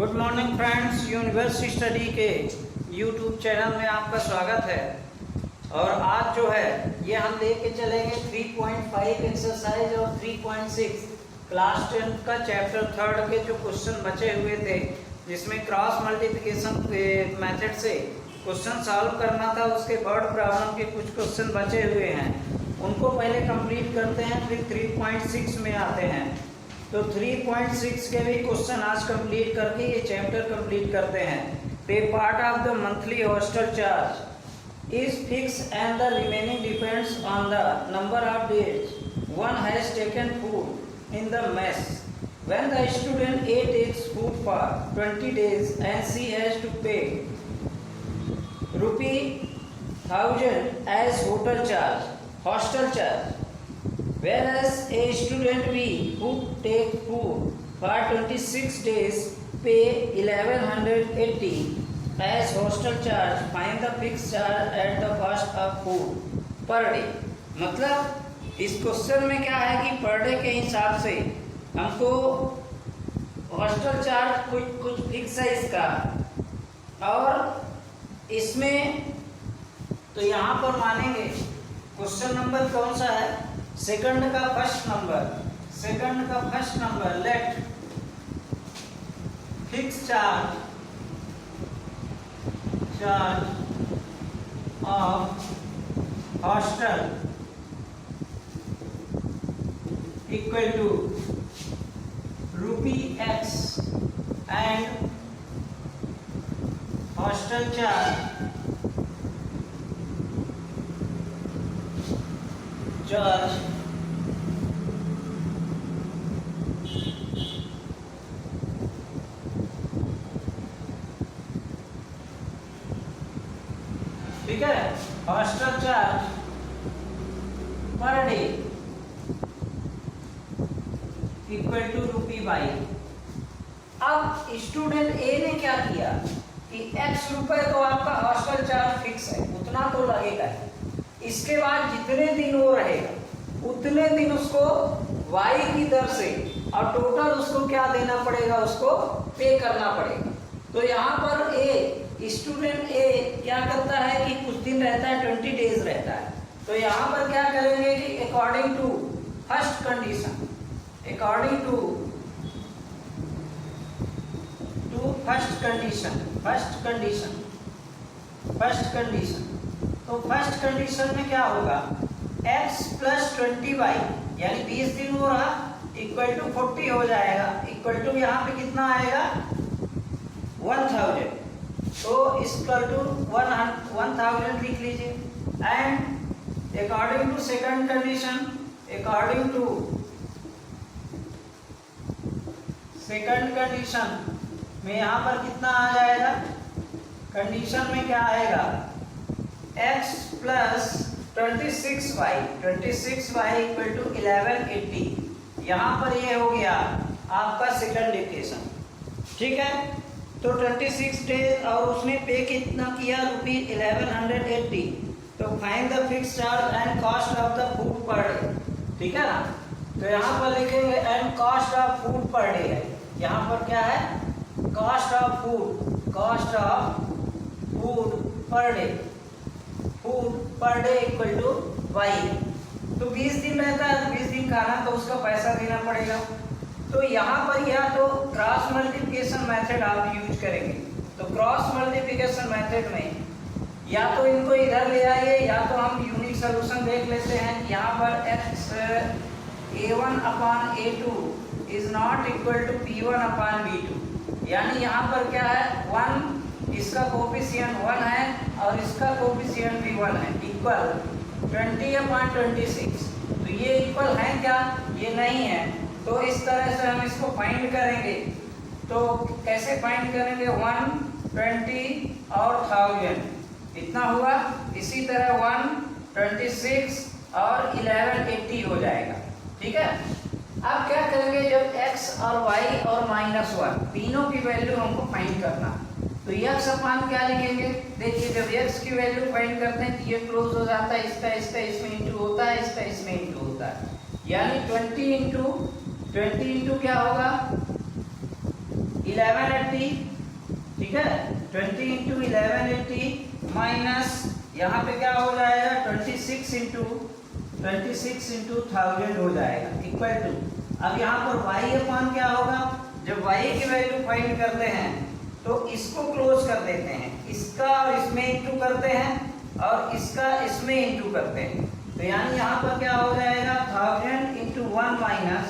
Good morning friends, university study के YouTube channel में आपका स्वागत है। और आज जो है ये हम लेके चलेंगे 3.5 एक्सरसाइज और 3.6 क्लास 10 का चैप्टर 3 के जो क्वेश्चन बचे हुए थे, जिसमें क्रॉस मल्टीप्लिकेशन मेथड से क्वेश्चन सॉल्व करना था। उसके वर्ड प्रॉब्लम के कुछ क्वेश्चन बचे हुए हैं, उनको पहले कंप्लीट करते हैं, फिर 3.6 में आते हैं। तो 3.6 के भी क्वेश्चन आज कंप्लीट करके ये चैप्टर कंप्लीट करते हैं। Pay part of the monthly hostel charge is fix and the remaining depends on the number of days one has taken food in the mess when the student A takes food for 20 days and she has to pay ₹1000 as hostel charge. Whereas a student B who take food for 26 days pay 1180 as hostel charge. Find the fixed charge at the cost of food per day. मतलब इस question में क्या है कि per day के हिसाब से हमको हॉस्टल चार्ज कुछ फिक्स है इसका, और इसमें तो यहाँ पर मानेंगे क्वेश्चन नंबर कौन सा है, सेकंड का first number let fix charge of hostel equal to ₹X and hostel charge ठीक है, हॉस्टल चार्ज पर डे इक्वल टू ₹. अब स्टूडेंट ए ने क्या किया कि X रुपए तो आपका हॉस्टल चार्ज फिक्स है, उतना तो लगेगा। इसके बाद जितने दिन वो रहेगा उतने दिन उसको Y की दर से और टोटल उसको क्या देना पड़ेगा, उसको पे करना पड़ेगा। तो यहाँ पर स्टूडेंट ए क्या करता है कि कुछ दिन रहता है, 20 days रहता है। तो यहाँ पर क्या करेंगे कि अकॉर्डिंग टू फर्स्ट कंडीशन तो फर्स्ट कंडीशन में क्या होगा, x + 20y यानी 20 दिन वो रहा इक्वल टू 40 हो जाएगा, इक्वल टू यहाँ पे कितना आएगा 1000, तो इक्वल टू 1000 लिख लीजिए। And according to second condition में यहाँ पर कितना आ जाएगा, कंडीशन में क्या आएगा x + 26y इक्वल टू 1180। यहाँ पर ये हो गया आपका सेकंड इक्वेशन, ठीक है। तो 26 डेज और उसने पे कितना किया, ₹1180। तो find the fix charge and cost of the food पर डे, ठीक है ना। तो यहाँ पर लिखेंगे एंड कॉस्ट ऑफ फूड पर डे है, यहाँ पर क्या है, कॉस्ट ऑफ फूड पर डे इक्वल टू Y। तो 20 दिन रहता है, 20 दिन खाना, तो उसका पैसा देना पड़ेगा। तो यहाँ पर या तो क्रॉस मल्टीप्लिकेशन मेथड आप यूज करेंगे। तो क्रॉस मल्टीप्लिकेशन मेथड में या तो इनको इधर ले आइए, या तो हम यूनिक सोल्यूशन देख लेते हैं। यहाँ पर A1/A2 is not equal to P1/B2, यानी यहाँ पर क्या है, 1 इसका कोफिशिएंट 1 है और इसका कोफिशिएंट भी 1 है, इक्वल 20/26। तो ये इक्वल है क्या, ये नहीं है। तो इस तरह से हम इसको फाइंड करेंगे। तो कैसे फाइंड करेंगे, 1, 20 और 1000 इतना हुआ। इसी तरह 1, 26 और 1180 हो जाएगा, ठीक है। अब क्या करेंगे, जब x और y और -1 तीनों की वैल्यू हमको फाइंड करना, तो x/, क्या लिखेंगे, देखिए जब x की वैल्यू फाइंड करते हैं तो ये क्लोज हो जाता है, इसका इसमें इंटू होता है, इसका इसमें इंटू होता है, यानी 20 इंटू क्या होगा, 1180, ठीक है, 20 इंटू 1180 माइनस यहाँ पे क्या हो जाएगा 26 इंटू 1000 हो जाएगा इक्वल टू, अब यहाँ पर y अपान क्या होगा, जब y की वैल्यू फाइंड करते हैं तो इसको क्लोज कर देते हैं, इसका और इसमें इंटू करते हैं और इसका इसमें इंटू करते हैं, तो यानी यहाँ पर क्या हो जाएगा 1000 इंटू 1 माइनस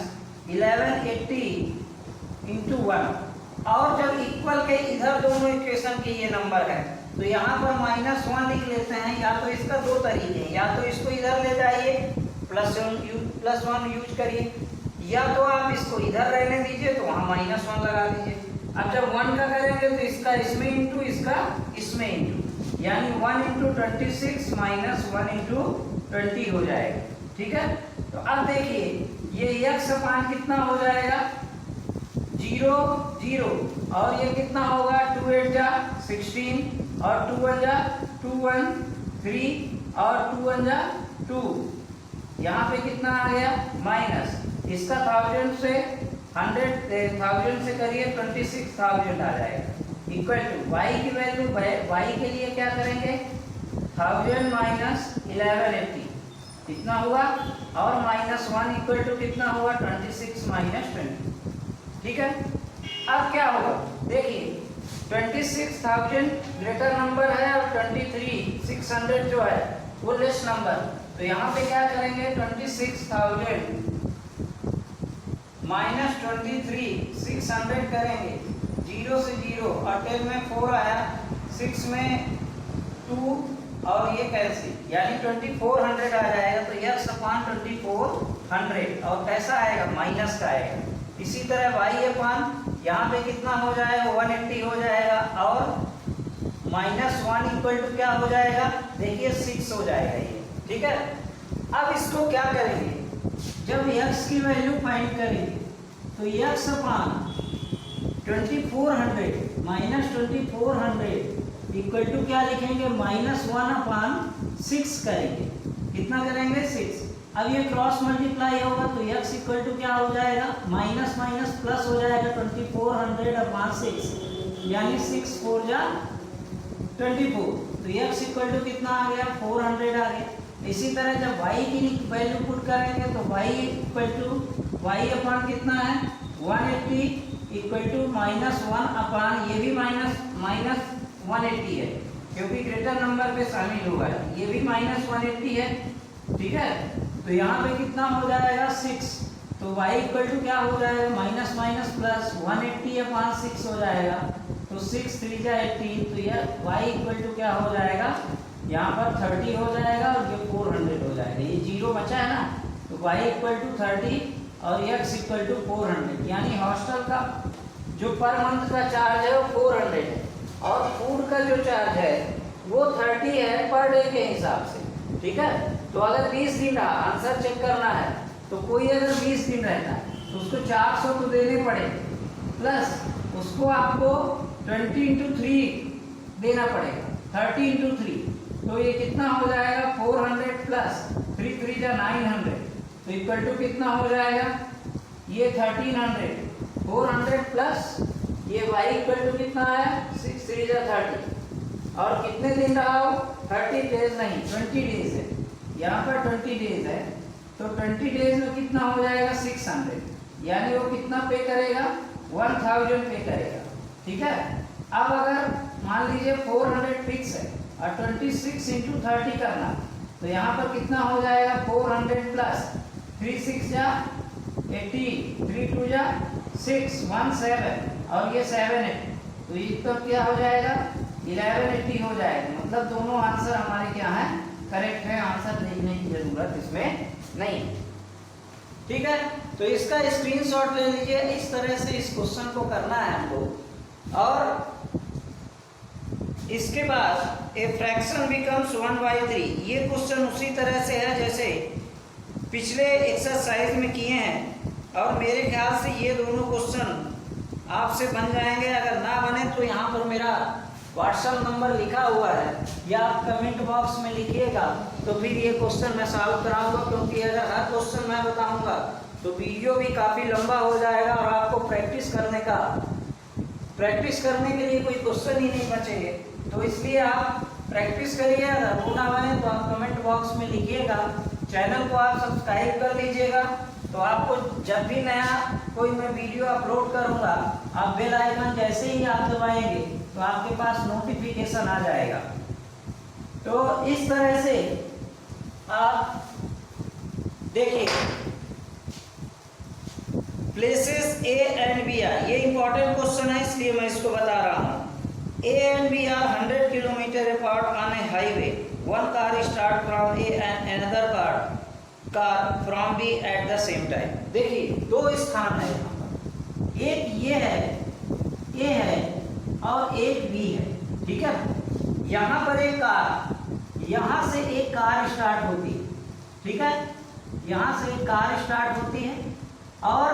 1180 इंटू 1, और जब इक्वल के इधर दोनों इक्वेशन के ये नंबर है तो यहाँ पर -1 लिख लेते हैं, या तो इसका दो तरीके हैं, या तो इसको इधर ले जाइए +1 यूज करिए, या तो आप इसको इधर रहने दीजिए तो वहाँ -1 लगा दीजिए। अब जब 1 का करेंगे तो इसका इसमें इंटू इसका इसमें इंटू, यानी 1 इंटू 26 माइनस 1 इंटू 20 हो जाएगा, ठीक है। तो अब देखिए ये x अपान कितना हो जाएगा 0 0, और ये कितना होगा 2 8 जा 16 और 2 1 जा 2 1 3 और 2 1 जा 2, यहाँ पे कितना आ गया माइनस, इसका 1000 से 1000 से करिए 26000 आ जाएगा इक्वल टू y की वैल्यू y के लिए क्या करेंगे 1000 माइनस 1180 कितना हुआ, और -1 इक्वल टू कितना हुआ 26 माइनस 20, ठीक है। अब क्या होगा देखिए 26000 ग्रेटर नंबर है और 23600 जो है वो लेस नंबर, तो यहाँ पे क्या करेंगे 26000 माइनस 23600 करेंगे, 0 से 0 और 10 में 4 आया, 6 में 2 और ये कैसे, यानी 2400 आ जाएगा, तो x अपान 2400 और कैसा आएगा माइनस का आएगा। इसी तरह y अपान यहाँ पे कितना हो जाएगा 180 हो जाएगा, और -1 इक्वल टू क्या हो जाएगा देखिए 6 हो जाएगा ये, ठीक है। अब इसको क्या करेंगे, जब x की वैल्यू फाइंड करेंगे तो x upon 2400 minus 2400 equal to क्या लिखेंगे -1 अपान 6 करेंगे, कितना करेंगे 6, अब ये क्रॉस मल्टीप्लाई होगा तो x इक्वल टू क्या हो जाएगा माइनस माइनस प्लस हो जाएगा 2400 अपान 6, यानी 6 4 जा 24, तो x इक्वल टू कितना आ गया 400 आ गया। इसी तरह जब y की वैल्यू पुट करेंगे तो y इक्वल टू y अपान कितना है 180 इक्वल टू -1 अपान ये भी -180 है क्योंकि ग्रेटर नंबर पे शामिल हुआ है, ये भी -180 है, ठीक है। तो यहाँ पे कितना हो जाएगा 6, तो y इक्वल टू क्या हो जाएगा माइनस माइनस प्लस 180 अपान 6 हो जाएगा, तो 6 3 जा 18, तो यह y इक्वल टू क्या हो जाएगा यहाँ पर 30 हो जाएगा और ये 400 हो जाएगा, ये 0 बचा है ना, तो y इक्वल टू 30 और x इक्वल टू 400, यानी हॉस्टल का जो पर मंथ का चार्ज है वो 400 है और फूड का जो चार्ज है वो 30 है पर डे के हिसाब से, ठीक है। तो अगर 20 दिन रहा, आंसर चेक करना है, तो कोई अगर 20 दिन रहता है तो उसको 400 तो देने पड़ेगा, प्लस उसको आपको 20 इंटू 3 देना पड़ेगा, 30 इंटू 3, तो ये कितना हो जाएगा 400 प्लस 3 3 जा 900, तो इक्वल टू कितना हो जाएगा ये 1300, 400 प्लस ये y इक्वल टू कितना आया 6 3 जा 30, और कितने दिन रहा हो 30 डेज नहीं 20 डेज है, यहाँ पर 20 डेज है, तो 20 डेज में कितना हो जाएगा 600, यानी वो कितना पे करेगा 1000 पे करेगा, ठीक है। अब अगर मान लीजिए 400 फिक्स है और 26 इंटू 30 करना, तो यहाँ पर कितना हो जाएगा 400 प्लस 3 6 जा 18, 3 2 जा 6 1 7 और ये 7 तो ये तो क्या हो जाएगा 1180 हो जाएगा, मतलब दोनों आंसर हमारे क्या है करेक्ट है, आंसर लिखने की जरूरत इसमें नहीं, ठीक है। तो इसका स्क्रीनशॉट ले लीजिए, इस तरह से इस क्वेश्चन को करना है हमको, और इसके बाद ए फ्रैक्शन बिकम्स 1/3, ये क्वेश्चन उसी तरह से है जैसे पिछले एक्सरसाइज में किए हैं, और मेरे ख्याल से ये दोनों क्वेश्चन आपसे बन जाएंगे, अगर ना बने तो यहाँ पर मेरा व्हाट्सएप नंबर लिखा हुआ है, या आप कमेंट बॉक्स में लिखिएगा, तो फिर ये क्वेश्चन मैं सॉल्व कराऊंगा, क्योंकि अगर हर क्वेश्चन मैं बताऊंगा तो वीडियो भी काफ़ी लंबा हो जाएगा और आपको प्रैक्टिस करने का प्रैक्टिस करने के लिए कोई क्वेश्चन ही नहीं बचेंगे। तो इसलिए आप प्रैक्टिस करिए। अगर हो ना बने तो आप कमेंट बॉक्स में लिखिएगा। चैनल को आप सब्सक्राइब कर लीजिएगा, तो आपको जब भी नया कोई मैं वीडियो अपलोड करूंगा, आप बेल आइकन जैसे ही आप दबाएंगे तो आपके पास नोटिफिकेशन आ जाएगा। तो इस तरह से आप देखिए, places A and B are, ये इंपॉर्टेंट क्वेश्चन है इसलिए मैं इसको बता रहा हूँ। A and B are 100 kilometer apart on a highway. One car start from A and another car from B at the same time. देखिए दो स्थान है यहाँ पर, एक ये है और एक B है, ठीक है। यहाँ पर एक कार, यहाँ से एक कार स्टार्ट होती है, ठीक है, यहाँ से एक कार स्टार्ट होती है और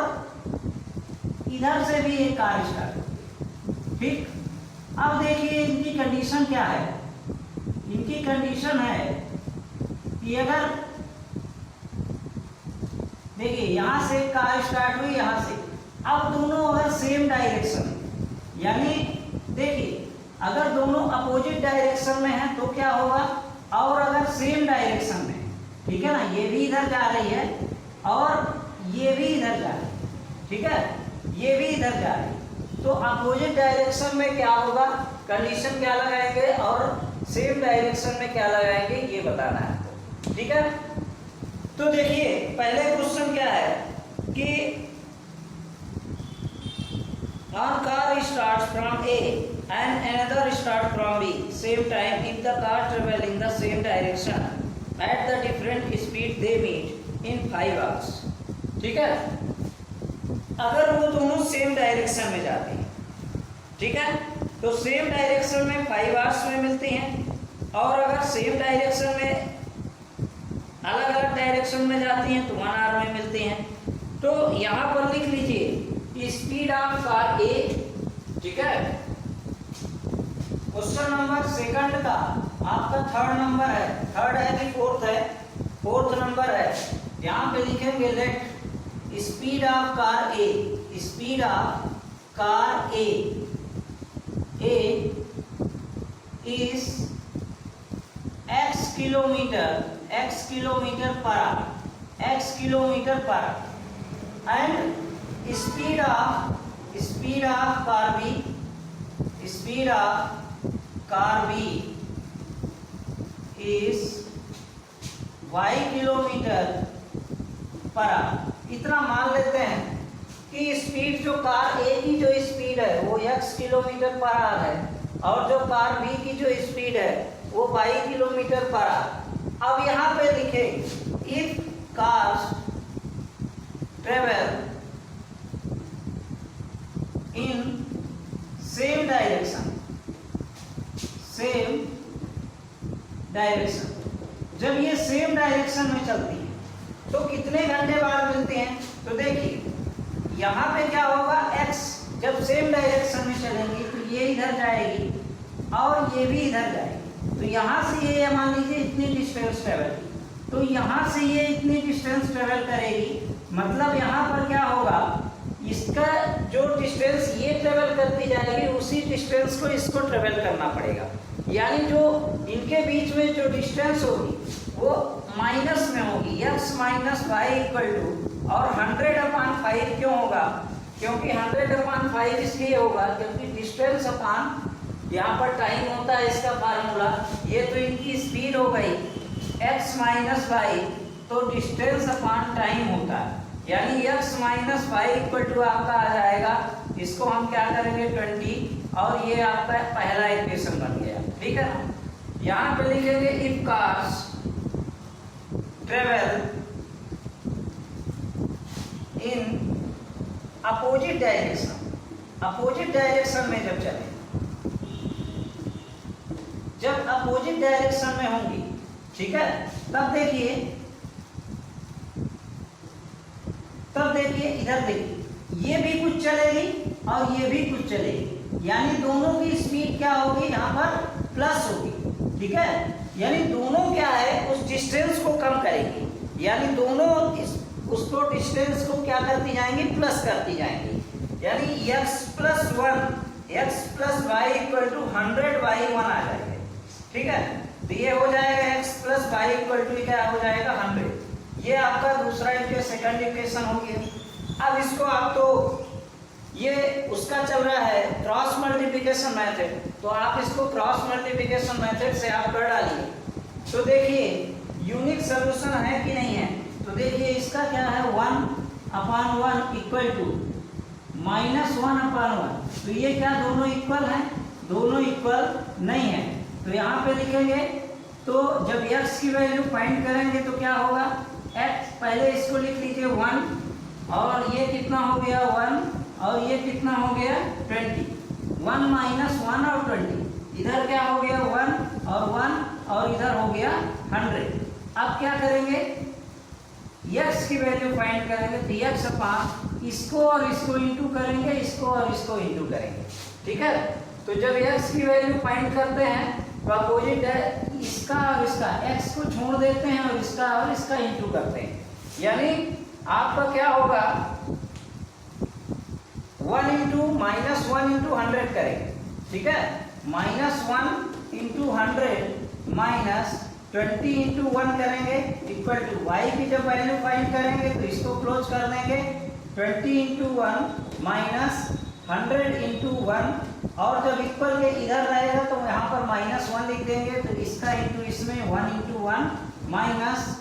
इधर से भी एक कार स्टार्ट होती है, ठीक। अब देखिए इनकी कंडीशन क्या है। इनकी कंडीशन है कि अगर देखिए यहाँ से कार स्टार्ट हुई, यहाँ से, अब दोनों अगर सेम डायरेक्शन, यानी देखिए अगर दोनों अपोजिट डायरेक्शन में है तो क्या होगा, और अगर सेम डायरेक्शन में, ठीक है ना, ये भी इधर जा रही है और ये भी इधर जा रही है, ठीक है, ये भी इधर जा रही है, तो अपोजिट डायरेक्शन में क्या होगा, कंडीशन क्या लगाएंगे और सेम डायरेक्शन में क्या लगाएंगे, ये बताना है आपको, ठीक है। तो देखिए पहले क्वेश्चन क्या है कि one car starts from A and another starts from B same time if the car travel in the same direction at the different speed they meet in 5 hours, ठीक है। अगर वो दोनों सेम डायरेक्शन में जाते हैं, ठीक है, तो सेम डायरेक्शन में 5 आवर्स में मिलती हैं, और अगर सेम डायरेक्शन में अलग अलग डायरेक्शन में जाती हैं तो 1 आवर में मिलती हैं। तो यहाँ पर लिख लीजिए स्पीड ऑफ कार ए, ठीक है। क्वेश्चन नंबर सेकंड का आपका थर्ड नंबर है, थर्ड है कि फोर्थ है, फोर्थ नंबर है। यहाँ पे लिखेंगे let speed of car A, speed of car A is x kilometer पर आवर, x किलोमीटर पर hour, and speed of car B, speed of car B is y kilometer पर hour. इतना मान लेते हैं कि स्पीड जो कार ए की जो स्पीड है वो x किलोमीटर पर आवर है, और जो कार बी की जो स्पीड है वो y किलोमीटर पर आवर। अब यहाँ पे लिखे if cars travel in same direction, जब ये सेम डायरेक्शन में चलती है तो कितने घंटे बाद मिलते हैं। तो देखिए यहाँ पे क्या होगा, x जब सेम डायरेक्शन में चलेंगी तो ये इधर जाएगी और ये भी इधर जाएगी, तो यहाँ से ये मान लीजिए इतनी डिस्टेंस ट्रेवल की, तो यहाँ से ये इतनी डिस्टेंस ट्रेवल करेगी, मतलब यहाँ पर क्या होगा, इसका जो डिस्टेंस ये ट्रेवल करती जाएगी उसी डिस्टेंस को इसको ट्रेवल करना पड़ेगा। यानी जो इनके बीच में जो डिस्टेंस होगी वो माइनस में होगी, x minus Y equal to, और 100/5 क्यों होगा, क्योंकि 100/5 इसलिए होगा क्योंकि डिस्टेंस अपान यहाँ पर टाइम होता है इसका फार्मूला। ये तो इनकी स्पीड हो गई x माइनस वाई, तो डिस्टेंस अपान टाइम होता है, यानी x minus Y equal to आपका आ जाएगा, इसको हम क्या करेंगे 20, और ये आपका पहला इक्वेशन बन गया, ठीक है ना। यहाँ पे लिखेंगे if cars travel in opposite direction, opposite direction में जब चले, जब अपोजिट डायरेक्शन में होंगी, ठीक है, तब देखिए इधर देखिए ये भी कुछ चलेगी और ये भी कुछ चलेगी, यानी दोनों की स्पीड क्या होगी, यहाँ पर प्लस होगी, ठीक है। यानी दोनों क्या है उस डिस्टेंस को कम करेंगी, यानी दोनों उसको डिस्टेंस को क्या करती जाएंगी, प्लस करती जाएंगी, यानी x + 1 x plus Y equal to 100/1 आ जाएगा। ठीक है, तो ये हो जाएगा x plus Y equal to क्या हो जाएगा 100। ये आपका दूसरा सेकंड इक्वेशन हो गया। अब इसको आप तो ये उसका चल रहा है क्रॉस मल्टीप्लिकेशन मेथड, तो आप इसको क्रॉस मल्टीप्लिकेशन मेथड से आप कर डालिए। तो देखिए यूनिक सॉल्यूशन है कि नहीं है। तो देखिए इसका क्या है 1/1 इक्वल टू -1/1। तो ये क्या दोनों इक्वल हैं? दोनों इक्वल नहीं है। तो यहाँ पे लिखेंगे, तो जब x की वैल्यू फाइंड करेंगे तो क्या होगा, x पहले इसको लिख लीजिए 1, और ये कितना हो गया 1, और ये कितना हो गया 20। 1 - 1 और 20, इधर क्या हो गया 1 और 1, और इधर हो गया 100। अब क्या करेंगे, x की वैल्यू फाइंड करेंगे, तो x अपान इसको और इसको इंटू करेंगे, इसको और इसको इंटू करेंगे। ठीक है, तो जब x की वैल्यू फाइंड करते हैं तो अपोजिट है इसका और इसका, x को छोड़ देते हैं और इसका इंटू करते हैं, यानी आपका क्या होगा 1 इंटू -1 इंटू 100 करेंगे। ठीक है, -1 इंटू 100 माइनस 20 इंटू 1 करेंगे इक्वल टू y की जब वैल्यू फाइंड करेंगे तो इसको क्लोज कर देंगे 20 इंटू 1 माइनस 100 इंटू 1, और जब इक्वल के इधर रहेगा तो यहाँ पर -1 लिख देंगे, तो इसका इंटू इसमें 1 इंटू 1 माइनस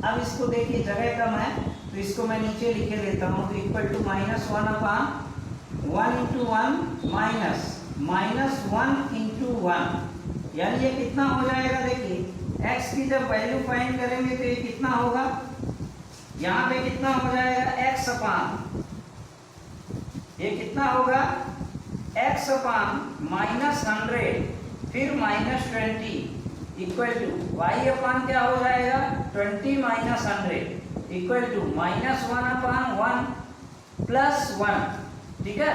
अब इसको देखिए जगह कम है तो इसको मैं नीचे लिखे देता हूँ, तो equal to -1/1 into 1 minus -1 into 1, यानी ये कितना हो जाएगा। देखिए x की जब वैल्यू फाइंड करेंगे तो ये कितना होगा, यहाँ पे कितना हो जाएगा x अपान, ये कितना होगा x अपान -100 फिर -20 इक्वल टू y अपान क्या हो जाएगा 20 - 100 इक्वल टू -1/1 प्लस 1। ठीक है,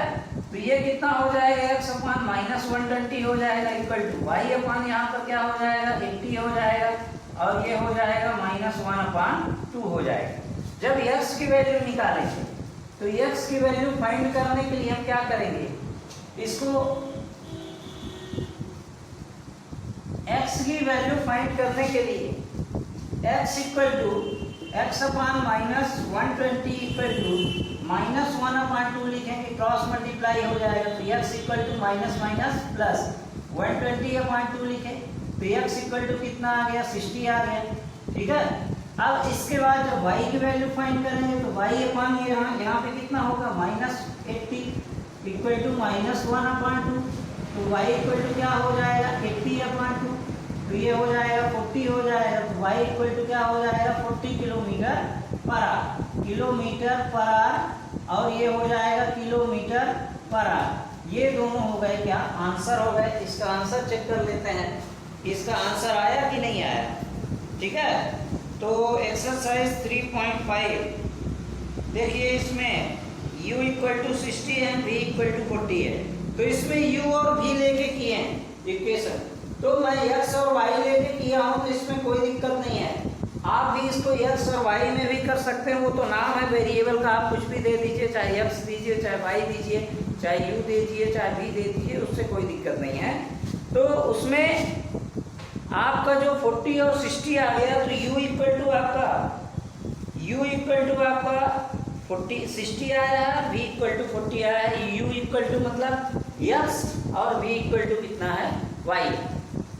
तो ये कितना हो जाएगा x अपान -120 हो जाएगा इक्वल टू y अपान यहाँ पर क्या हो जाएगा 80 हो जाएगा, और ये हो जाएगा -1/2 हो जाएगा। जब x की वैल्यू निकालेंगे तो x की वैल्यू फाइंड करने के लिए हम क्या करेंगे, इसको x की वैल्यू फाइंड करने के लिए x equal to x upon -120 equal to -1/2 लिखेंगे, क्रॉस मल्टीप्लाई हो जाएगा, तो x equal to minus plus 120/2 लिखें, तो x इक्वल टू कितना आ गया 60 आ गया। ठीक है, अब इसके बाद जब y की वैल्यू फाइंड करेंगे तो y अपान यहाँ पे कितना होगा -80 इक्वल टू -1/2, तो y इक्वल टू क्या हो जाएगा 80/2, तो ये हो जाएगा 40 हो जाएगा, तो y इक्वल टू क्या हो जाएगा 40 किलोमीटर पर आवर, और ये हो जाएगा किलोमीटर पर आवर। ये दोनों हो गए क्या आंसर हो गए। इसका आंसर चेक कर लेते हैं, इसका आंसर आया कि नहीं आया। ठीक है, तो एक्सरसाइज 3.5 देखिए, इसमें u इक्वल टू 60 है, v इक्वल टू 40 है, तो इसमें u और v लेके किए हैं इक्वेशन, तो मैं x और y लेके किया हूँ, तो इसमें कोई दिक्कत नहीं है। आप भी इसको x और y में भी कर सकते हैं, वो तो नाम है वेरिएबल का, आप कुछ भी दे दीजिए, चाहे x दीजिए, चाहे y दीजिए, चाहे u दे दीजिए, चाहे v दे दीजिए, उससे कोई दिक्कत नहीं है। तो उसमें आपका जो 40 और 60 आ गया, तो u इक्वल टू आपका 60 आया है, v इक्वल टू 40 आया है, u इक्वल टू मतलब x और v इक्वल टू कितना है y।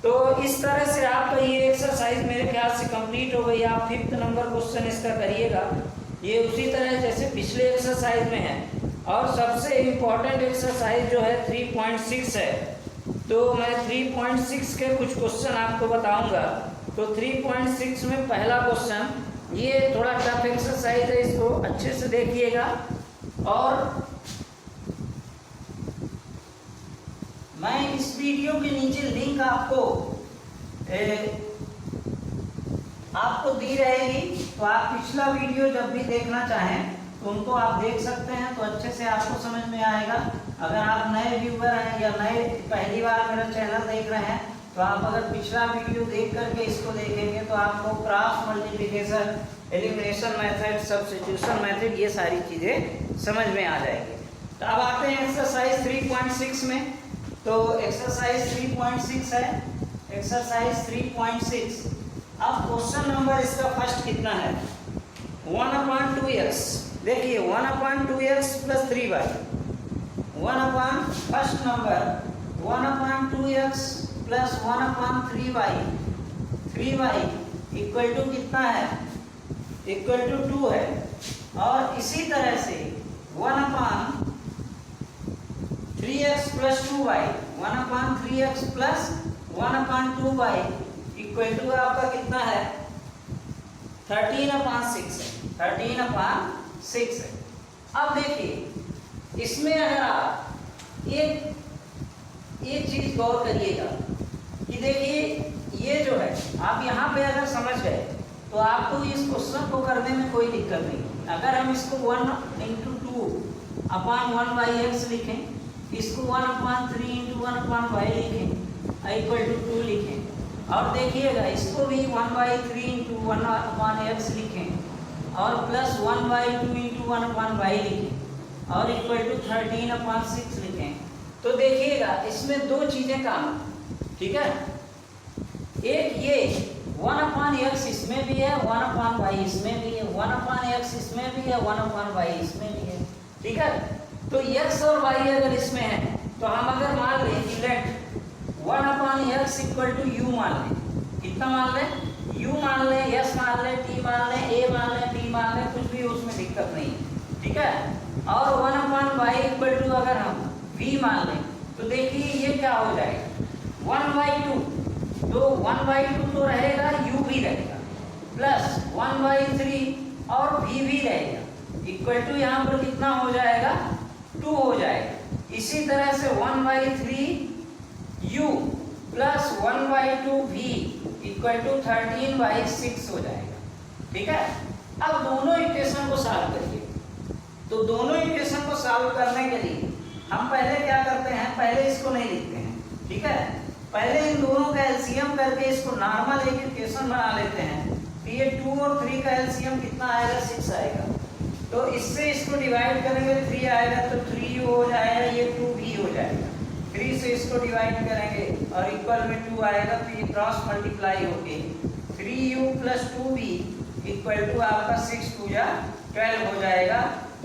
तो इस तरह से आपका ये एक्सरसाइज मेरे ख्याल से कंप्लीट हो गई। आप 5th नंबर क्वेश्चन इसका करिएगा, ये उसी तरह जैसे पिछले एक्सरसाइज में है। और सबसे इम्पोर्टेंट एक्सरसाइज जो है 3.6 है, तो मैं 3.6 के कुछ क्वेश्चन आपको बताऊंगा। तो 3.6 में पहला क्वेश्चन, ये थोड़ा टफ एक्सरसाइज है, इसको अच्छे से देखिएगा। और मैं इस वीडियो के नीचे लिंक आपको दी रहेगी, तो आप पिछला वीडियो जब भी देखना चाहें तो उनको आप देख सकते हैं, तो अच्छे से आपको समझ में आएगा। अगर आप नए व्यूअर हैं या नए पहली बार मेरा चैनल देख रहे हैं, तो आप अगर पिछला वीडियो देख करके इसको देखेंगे तो आपको cross multiplication, elimination method, substitution method, ये सारी चीज़ें समझ में आ जाएगी। तो अब आते हैं एक्सरसाइज 3.6 में। तो एक्सरसाइज 3.6 है, एक्सरसाइज 3.6। अब क्वेश्चन नंबर इसका फर्स्ट कितना है, 1/2x। देखिए 1/2x plus 3y, 1 first number 1/2x plus 1/3y, 3y equal to कितना है, इक्वल टू 2 है। और इसी तरह से 1/3x plus 2y, 1/3x plus 1/2y equal to आपका कितना है, 13/6 है, 13/6 है। अब देखिए इसमें अगर आप एक चीज गौर करिएगा कि देखिए ये जो है आप यहाँ पे अगर समझ गए तो आपको इस क्वेश्चन को करने में कोई दिक्कत नहीं। अगर हम इसको 1/2/1/x लिखें, इसको 1/3/1/y लिखें इक्वल टू 2 लिखें, और देखिएगा इसको भी 1/3/1/x लिखें और प्लस 1/2/1/y लिखें और इक्वल टू 13/6 लिखें, तो देखिएगा इसमें दो चीजें काम, ठीक है। एक ये 1/x इसमें भी है, 1/y इसमें भी है, 1/x इसमें भी है, 1/y इसमें भी है, ठीक है। तो x और y अगर इसमें है तो हम अगर मान लें कि late 1/x equal to u मान लें, कितना मान लें, u मान लें, s मान लें, t मान लें, a मान लें, b मान लें, कुछ भी उसमें दिक्कत नहीं है, ठीक है। और 1/y इक्वल टू अगर हम v मान लें तो देखिए ये क्या हो जाएगा, 1/2, तो 1/2 तो रहेगा, u भी रहेगा, प्लस 1/3 और v भी रहेगा, इक्वल टू यहाँ पर कितना हो जाएगा, 2 हो जाएगा। इसी तरह से 1/3 u plus 1/2 v equal to 13/6 हो जाएगा, ठीक है। अब दोनों इक्वेशन को सॉल्व करिए। तो दोनों इक्वेशन को सॉल्व करने के लिए हम पहले क्या करते हैं, पहले इसको नहीं लिखते हैं, ठीक है। पहले इन दोनों का एलसीएम करके इसको नॉर्मल एक इक्वेशन बना लेते हैं। तो ये 2 और 3 का एलसीएम कितना आएगा, 6 आएगा। तो इससे इसको डिवाइड करेंगे 3 आएगा, तो 3u हो जाएगा, ये 2v हो जाएगा। 3 से इसको डिवाइड करेंगे और इक्वल में 2 आएगा, तो ये क्रॉस मल्टीप्लाई होके 3u plus 2v equal to आपका 6 2 जा 12 हो जाएगा।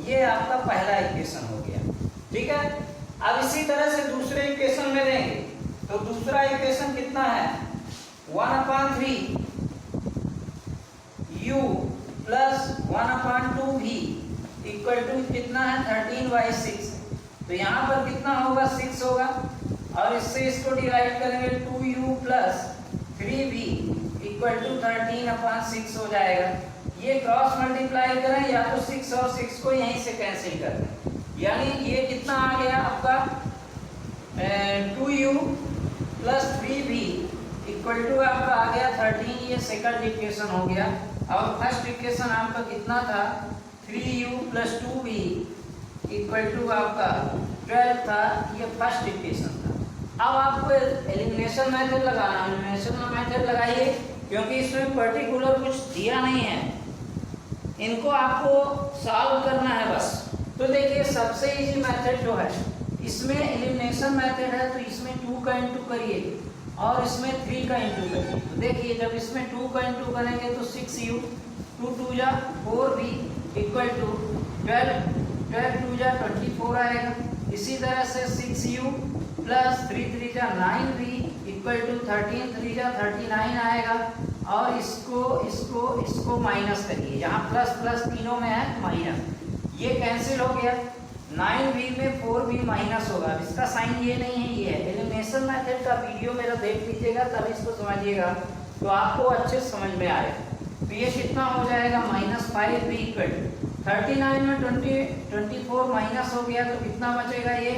ये आपका पहला इक्वेशन हो गया, ठीक है। अब इसी तरह से दूसरे इक्वेशन में देंगे तो दूसरा इक्वेशन कितना है, 1/3 u plus 1/2v equal to कितना है, 13/6। तो यहाँ पर कितना होगा, 6 होगा, और इससे इसको डिवाइड करेंगे 2u plus 3v equal to 13/6 हो जाएगा। ये क्रॉस मल्टीप्लाई करें या तो 6 और 6 को यहीं से कैंसिल कर दें, यानी ये कितना आ गया आपका 2u plus 3v equal to आपका आ गया 13। ये सेकंड इक्वेशन हो गया। और फर्स्ट इक्वेशन आपका कितना था, 3u plus 2v equal to आपका 12 था, ये फर्स्ट इक्वेशन था। अब आपको एलिमिनेशन मेथड लगाना, एलिमिनेशन मेथड लगाइए, क्योंकि इसमें पर्टिकुलर कुछ दिया नहीं है, इनको आपको सॉल्व करना है बस। तो देखिए सबसे इजी मेथड जो है, इसमें एलिमिनेशन मेथड है, तो इसमें 2 का इंटू करिए और इसमें 3 का इंटू करिए। तो देखिए जब इसमें 2 का इंटू करेंगे तो 6u, 2 2 जा 4v इक्वल टू 12, 12 2 जा 24 आएगा। इसी तरह से 6u प्लस 3 3 जा 9v इक्वल टू 13 3 जा 39 आएगा। और इसको माइनस करिए, यहाँ प्लस प्लस तीनों में है माइनस, ये कैंसिल हो गया। 9v में 4v माइनस होगा, इसका साइन ये नहीं है, ये है। एलिमिनेशन मेथड का वीडियो मेरा देख लीजिएगा तब इसको समझिएगा, तो आपको अच्छे समझ में आएगा। तो ये कितना हो जाएगा, -5v इक्वल 39 में 24 माइनस हो गया, तो कितना बचेगा ये,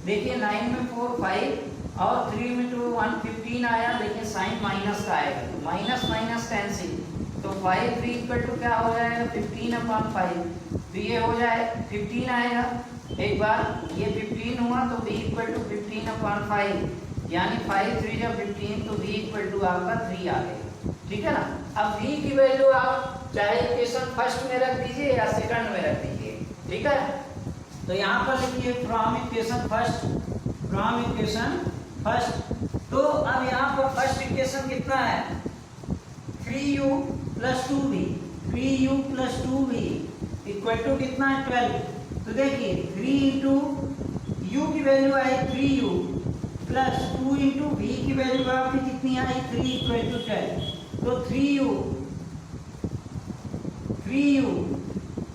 देखिए 9 में 4 5 और 3 में 2 1 15 आया, लेकिन साइन माइनस का आएगा, तो माइनस माइनस कैंसिल, तो 5v इक्वल टू क्या हो जाएगा, 15/5। तो ये हो जाए 15 आएगा, एक बार ये 15 हुआ तो v इक्वल टू 15/5, यानी 5 3 जा 15, तो v इक्वल टू आपका 3 आ गया, ठीक है ना। अब v की वैल्यू आप चाहे इक्वेशन फर्स्ट में रख दीजिए या सेकंड में रख दीजिए, ठीक है। तो यहाँ पर लिखिए फ्रॉम इक्वेशन फर्स्ट। तो अब यहाँ पर फर्स्ट इक्वेशन कितना है 3u plus 2v equal to कितना है 12। तो देखिए 3 इंटू यू की वैल्यू आई 3u प्लस 2 इंटू वी की वैल्यू आपकी कितनी आई 3 इक्वल टू 12। तो 3u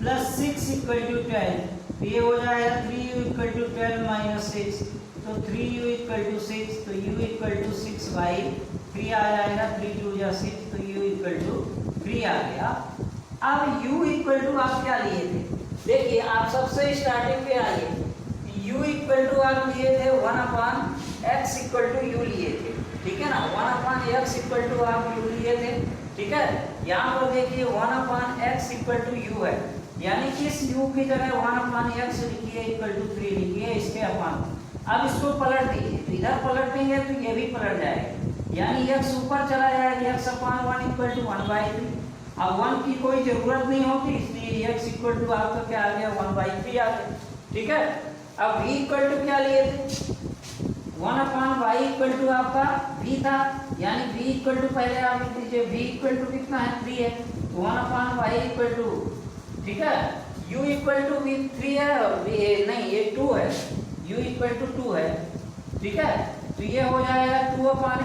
प्लस 6 इक्वल टू 12। तो ये हो जाएगा 3u इक्वल टू 12 माइनस 6। तो 3u इक्वल टू 6, तो u इक्वल टू 6/3 आ जाएगा। 3 2 जा 6, तो u इक्वल टू 3 आ गया। अब u इक्वल टू आप क्या लिए थे, देखिए आप सबसे स्टार्टिंग पे आइए। u इक्वल टू आप लिए थे 1/x इक्वल टू u लिए थे, ठीक है ना। 1/x इक्वल टू आप u लिए थे, ठीक है। यहाँ पर देखिए 1/x इक्वल टू u है, यानी किस u की जगह 1/x लिखिए इक्वल टू 3 लिखिए इसके अपान। अब इसको पलट दीजिए, तो इधर पलट देंगे तो ये भी पलट जाएगा, यानी x ऊपर चला जाएगा, x/1 इक्वल टू 1/3। अब 1 की कोई जरूरत नहीं होती, इसलिए x इक्वल टू आपका क्या आ गया 1/3 आ गया, ठीक है। अब v इक्वल टू क्या लिए थे 1/y इक्वल टू आपका v था, यानी v इक्वल टू पहले आप लिख दीजिए v इक्वल टू कितना है 3 है, तो 1/y इक्वल टू, ठीक है। u इक्वल टू v 3 है और v नहीं ये 2 है, u इक्वल टू 2 है, ठीक है। तो ये हो जाएगा 2/1,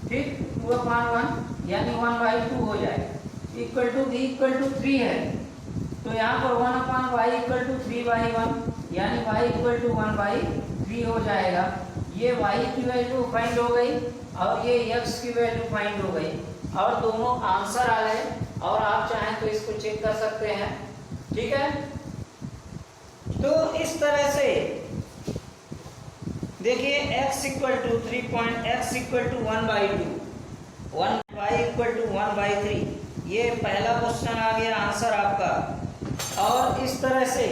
ठीक 2/1 यानी 1/2 हो जाएगा, equal to v equal to 3 है। तो यहाँ पर 1/y इक्वल टू 3/1 यानी y इक्वल टू 1/3 हो जाएगा। ये y की वैल्यू फाइंड हो गई और ये x की वैल्यू फाइंड हो गई और दोनों आंसर आ गए। और आप चाहें तो इसको चेक कर सकते हैं, ठीक है। तो इस तरह से देखिए x equal to 3.x equal to 1/2, 1y equal to 1/3, ये पहला क्वेश्चन आ गया आंसर आपका। और इस तरह से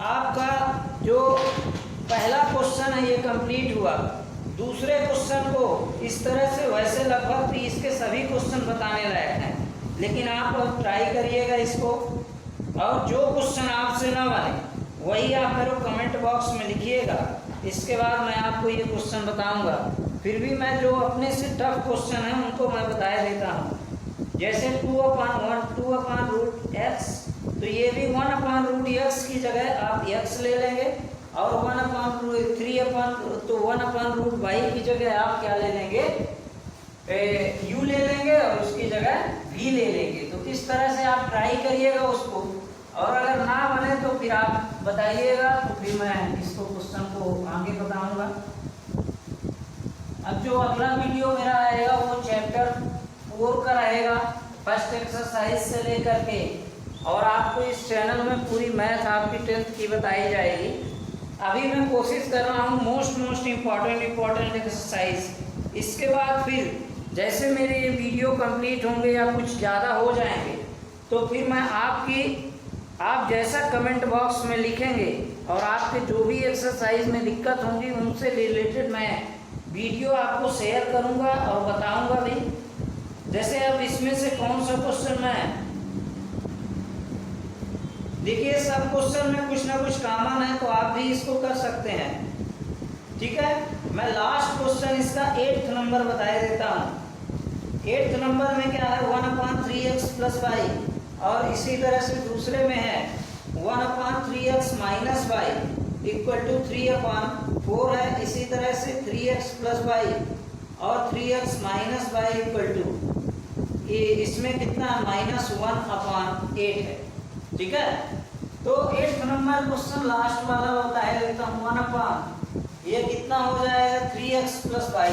आपका जो पहला क्वेश्चन है ये कंप्लीट हुआ। दूसरे क्वेश्चन को इस तरह से, वैसे लगभग भी इसके सभी क्वेश्चन बताने लायक हैं, लेकिन आप ट्राई करिएगा इसको। और जो क्वेश्चन आपसे ना बने वही आप मेरे कमेंट बॉक्स में लिखिएगा, इसके बाद मैं आपको ये क्वेश्चन बताऊंगा। फिर भी मैं जो अपने से टफ क्वेश्चन है उनको मैं बता देता हूँ। जैसे 2/√x, तो ये भी 1/√x की जगह आप x ले लेंगे, और 1/3 की जगह आप क्या ले लेंगे u ले लेंगे और उसकी जगह v ले लेंगे। तो इस तरह से आप ट्राई करिएगा उसको, और अगर ना बने तो फिर आप बताइएगा, तो फिर मैं इसको क्वेश्चन को आगे बताऊंगा। अब जो अगला वीडियो मेरा आएगा वो चैप्टर 4 का रहेगा, फर्स्ट एक्सरसाइज से लेकर के। और आपको इस चैनल में पूरी मैथ आपकी 10th की बताई जाएगी। अभी मैं कोशिश कर रहा हूँ मोस्ट इम्पॉर्टेंट एक्सरसाइज। इसके बाद फिर जैसे मेरे ये वीडियो कंप्लीट होंगे या कुछ ज़्यादा हो जाएंगे, तो फिर मैं आप जैसा कमेंट बॉक्स में लिखेंगे और आपके जो भी एक्सरसाइज में दिक्कत होंगी उनसे रिलेटेड मैं वीडियो आपको शेयर करूंगा और बताऊंगा भी। जैसे अब इसमें से कौन सा क्वेश्चन मैं, देखिए सब क्वेश्चन में कुछ ना कुछ कॉमन है, तो आप भी इसको कर सकते हैं, ठीक है। मैं लास्ट क्वेश्चन इसका 8th नंबर बता देता हूँ। 8th नंबर में क्या है 1/3x प्लस y, और इसी तरह से दूसरे में है 1/3x minus y equal to 3/4 है। इसी तरह से 3x प्लस y और 3x minus y equal to, इसमें कितना -1/8 है, ठीक है। तो 8th नंबर क्वेश्चन लास्ट वाला बता देता हूँ। 1/, ये कितना हो जाएगा 3x plus y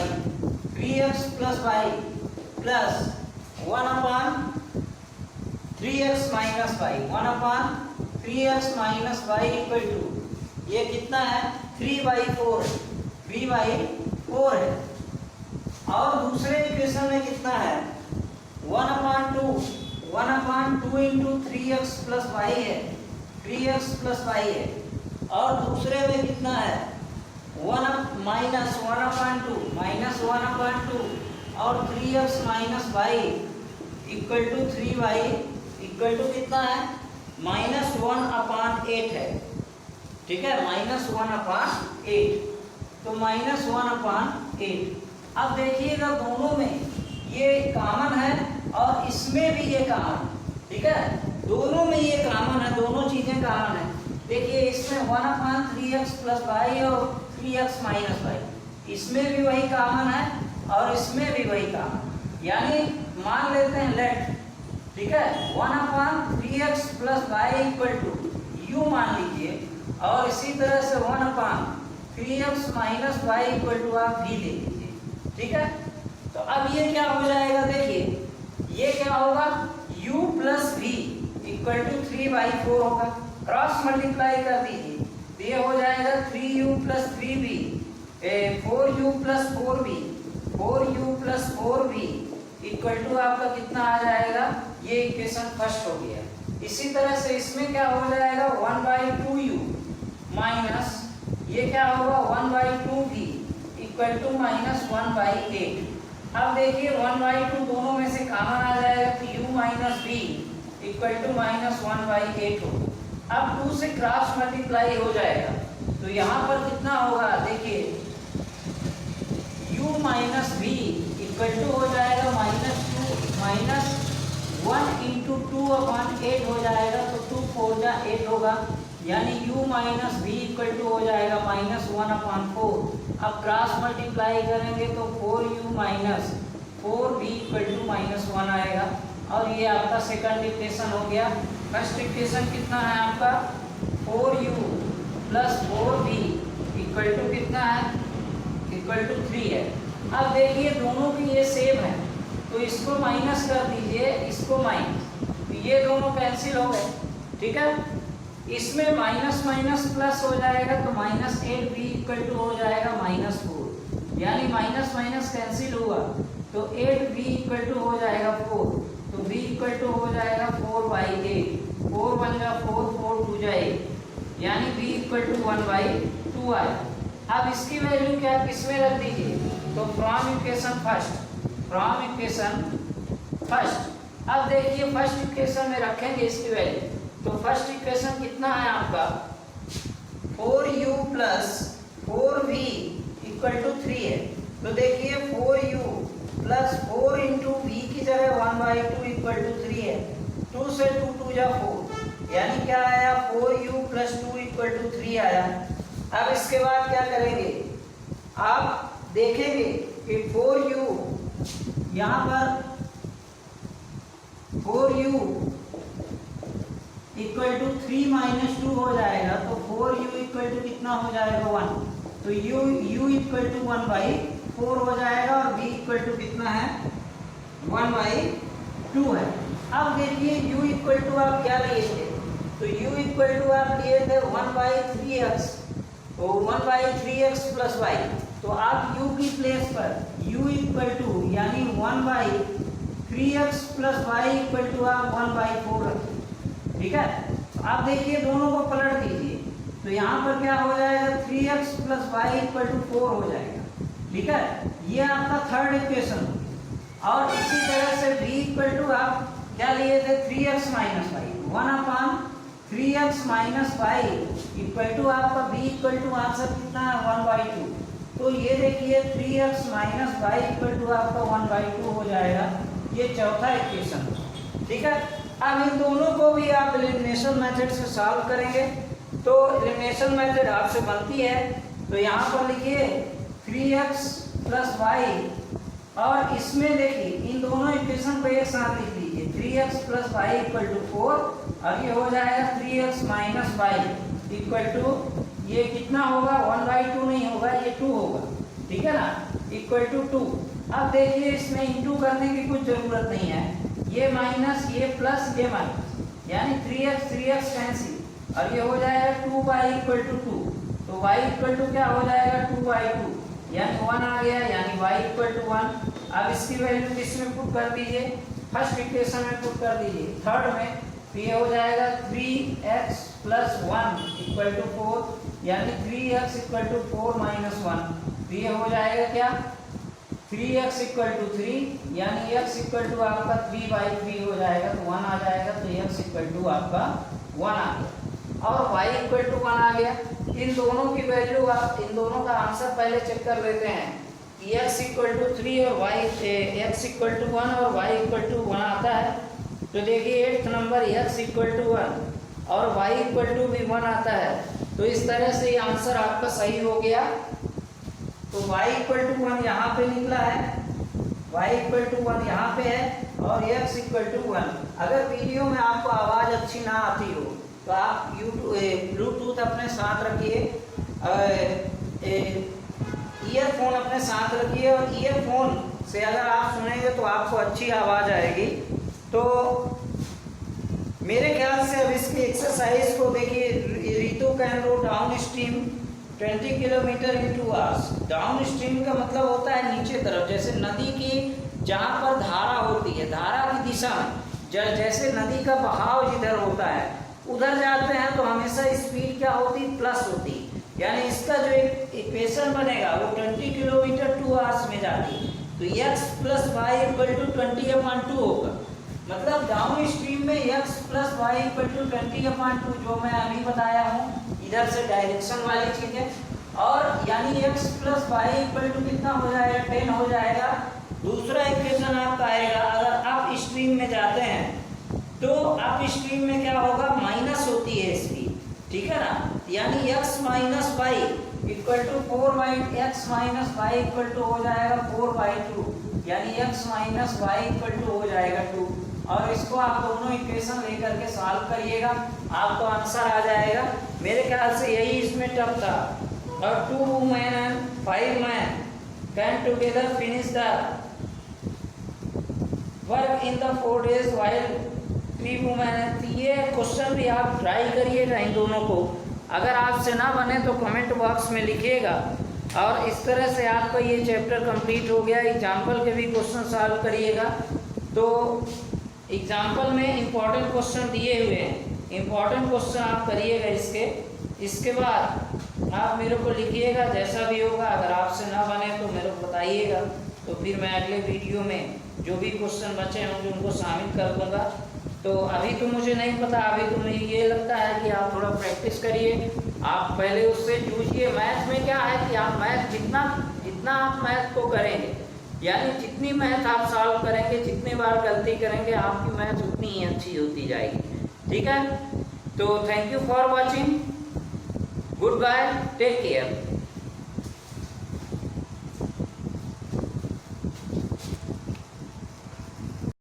plus 1/3x minus y, 1/3x minus y equal to, ये कितना है 3/4 है। और दूसरे इक्वेशन में कितना है 1/2 इंटू 3x प्लस y है, 3x प्लस y है। और दूसरे में कितना है 1/2 और 3x minus y equal to 3y equal to कितना है -1/8 है, ठीक है, -1/8, तो -1/8। अब देखिएगा दोनों में ये कॉमन है और इसमें भी ये कॉमन, ठीक है, दोनों में ये कॉमन है, दोनों चीजें कॉमन है। देखिए इसमें 1/3x + y और 3x - y, इसमें भी वही कॉमन है और इसमें भी वही कॉमन, यानी मान लेते हैं लेट, ठीक है, 1/3x + y = u मान लीजिए, और इसी तरह से 1/3x - y = आप v ले लीजिए, ठीक है। तो अब ये क्या हो जाएगा, देखिए ये क्या होगा, u + v = 3/4 होगा, क्रॉस मल्टीप्लाई कर दीजिए तो ये हो जाएगा 3u + 3v, 4u + 4v, 4u + 4v = आपका कितना आ जाएगा, ये इक्वेशन फर्स्ट हो गया। इसी तरह से इसमें क्या हो जाएगा, 1/2u माइनस ये क्या होगा 1/2v = -1/8। अब देखिए 1/2 दोनों में से कॉमन आ जाएगा तो u - v = -1/8 हो। अब 2 से क्रॉस मल्टीप्लाई हो जाएगा तो यहाँ पर कितना होगा, देखिए u - v = हो जाएगा -1 × 2/8 हो जाएगा, तो 2 × 4 = 8 होगा, यानी u - v = हो जाएगा -1/4। अब क्रॉस मल्टीप्लाई करेंगे तो 4u - 4v = -1 आएगा, और ये आपका सेकंड इक्वेशन हो गया। फर्स्ट इक्वेशन कितना है आपका, 4u + 4v = कितना है, = 3 है। अब देखिए दोनों की ये सेम है तो इसको माइनस कर दीजिए, इसको माइनस, तो ये दोनों कैंसिल हो गए, ठीक है। इसमें माइनस माइनस प्लस हो जाएगा तो -8v = हो जाएगा -4, यानी माइनस माइनस कैंसिल हुआ तो 8v = हो जाएगा 4, तो v = हो जाएगा 4/8, 4 × 1 = 4, 4 × 2 = 8, यानी v = 1/2 आया। अब इसकी वैल्यू क्या किसमें रख दीजिए, तो फ्रॉम इक्वेशन फर्स्ट। अब देखिए फर्स्ट इक्वेशन में रखेंगे इसकी वैल्यू, तो फर्स्ट इक्वेशन कितना है आपका, 4u + 4v = 3 है, तो देखिए 4u + 4 × v की जगह 1/2 = 3 है, 2 से 2 = 4, यानी क्या आया, 4u + 2 = 3 आया। अब इसके बाद क्या करेंगे, आप देखेंगे कि 4u यहाँ पर 4u = 3 - 2 हो जाएगा, तो 4u = कितना हो जाएगा 1, तो u = 1/4 हो जाएगा, और v = कितना है 1/2 है। अब देखिए u = आप क्या लिए थे, तो u = आप लिए थे 1/3x, तो 1/3x + y, तो आप u की प्लेस पर u = यानी 1/3x + y = आप 1/4 रखिए, ठीक है। आप देखिए दोनों को पलट दीजिए तो यहाँ पर क्या हो जाएगा, 3x + y = 4 हो जाएगा, ठीक है, ये आपका थर्ड इक्वेशन हो। और इसी तरह से v = आप क्या लिए थे, 3x - y, 1/3x - y = आपका v = आंसर कितना है 1/2, तो ये देखिए 3x - y = आपका 1/2 हो जाएगा, ये चौथा इक्वेशन, ठीक है। अब इन दोनों को भी आप एलिमिनेशन मेथड से सॉल्व करेंगे, तो एलिमिनेशन मेथड आपसे बनती है, तो यहाँ पर लिखिए 3x + y, और इसमें देखिए इन दोनों इक्वेशन को एक साथ लिख लीजिए, 3x + y = 4, और ये हो जाएगा 3x - y = ये कितना होगा 1/2 नहीं होगा, ये 2 होगा, ठीक है ना, = 2। अब देखिए इसमें इंटू करने की कुछ जरूरत नहीं है, ये माइनस ये प्लस ये माइनस, यानी 3x कैंसिल, और ये हो जाएगा 2y = 2, तो y = क्या हो जाएगा 2/2, यानी 1 आ गया, यानी y = 1। अब इसकी वैल्यू किसमें पुट कर दीजिए, फर्स्ट इक्वेशन में पुट कर दीजिए, थर्ड में, तो ये हो जाएगा 3x + 1 = 4, यानी 3x = 4 - 1, तो ये हो जाएगा क्या 3x इक्वल टू 3, यानी x इक्वल टू आपका 3/3 हो जाएगा, तो 1 आ जाएगा, तो x इक्वल टू आपका 1 आ गया। और y इक्वल टू 1 आ गया। इन दोनों की वैल्यू, आप इन दोनों का आंसर पहले चेक कर लेते हैं कि x इक्वल टू 3 और x इक्वल टू 1 और y इक्वल टू 1 आता है। तो देखिए 8th number x equal to 1 और y इक्वल टू भी 1 आता है। तो इस तरह से ये आंसर आपका सही हो गया। तो y इक्वल टू 1 यहाँ पे निकला है, y इक्वल टू 1 यहाँ पे है और x इक्वल टू 1। अगर वीडियो में आपको आवाज़ अच्छी ना आती हो तो आप ब्लूटूथ अपने साथ रखिए, ईयरफोन अपने साथ रखिए और ईयरफोन से अगर आप सुनेंगे तो आपको अच्छी आवाज़ आएगी। तो मेरे ख्याल से अब इसकी एक्सरसाइज को देखिए। Ritu can row downstream 20 kilometre in 2 hours. Downstream का मतलब होता है नीचे तरफ, जैसे नदी की जहाँ पर धारा होती है, धारा की दिशा में जैसे नदी का बहाव जिधर होता है उधर जाते हैं तो हमेशा स्पीड क्या होती, प्लस होती। यानी इसका जो एक इक्वेशन बनेगा वो 20 किलोमीटर 2 आवर्स में जाती है, तो x plus Y equal to 20/2 होगा। मतलब डाउन स्ट्रीम में x plus Y equal to 20/2, जो मैं अभी बताया हूँ, इधर से डायरेक्शन वाली चीज है। और यानी x plus Y equal to कितना हो जाएगा, 10 हो जाएगा। दूसरा इक्वेशन आपका आएगा, अगर आप स्ट्रीम में जाते हैं तो अप स्ट्रीम में क्या होगा, माइनस होती है स्पीड, ठीक है ना। यानी x minus Y equal to 4/x minus Y equal to हो जाएगा 4/2, यानी x minus Y equal to हो जाएगा 2। और इसको आप दोनों इक्वेशन लेकर के सॉल्व करिएगा, आपको आंसर आ जाएगा। मेरे ख्याल से यही इसमें टफ था। और 2 women and 5 man can together finish the work in the 4 days while 3 women. ये क्वेश्चन भी आप ट्राई करिएगा इन दोनों को। अगर आपसे ना बने तो कमेंट बॉक्स में लिखिएगा। और इस तरह से आपका ये चैप्टर कंप्लीट हो गया। एग्जाम्पल के भी क्वेश्चन सॉल्व करिएगा। तो एग्जाम्पल में इम्पॉर्टेंट क्वेश्चन दिए हुए हैं, इम्पॉर्टेंट क्वेश्चन आप करिएगा इसके बाद आप मेरे को लिखिएगा जैसा भी होगा। अगर आपसे ना बने तो मेरे को बताइएगा, तो फिर मैं अगले वीडियो में जो भी क्वेश्चन बचे होंगे उनको शामिल कर दूँगा। तो अभी तो मुझे नहीं पता, अभी तो मुझे ये लगता है कि आप थोड़ा प्रैक्टिस करिए, आप पहले उससे जूझिए। मैथ में क्या है कि आप मैथ जितना आप मैथ को करेंगे, यानी जितनी मैथ आप सॉल्व करेंगे, जितनी बार गलती करेंगे, आपकी मैथ उतनी ही अच्छी होती जाएगी, ठीक है। तो thank you for watching, goodbye, take care.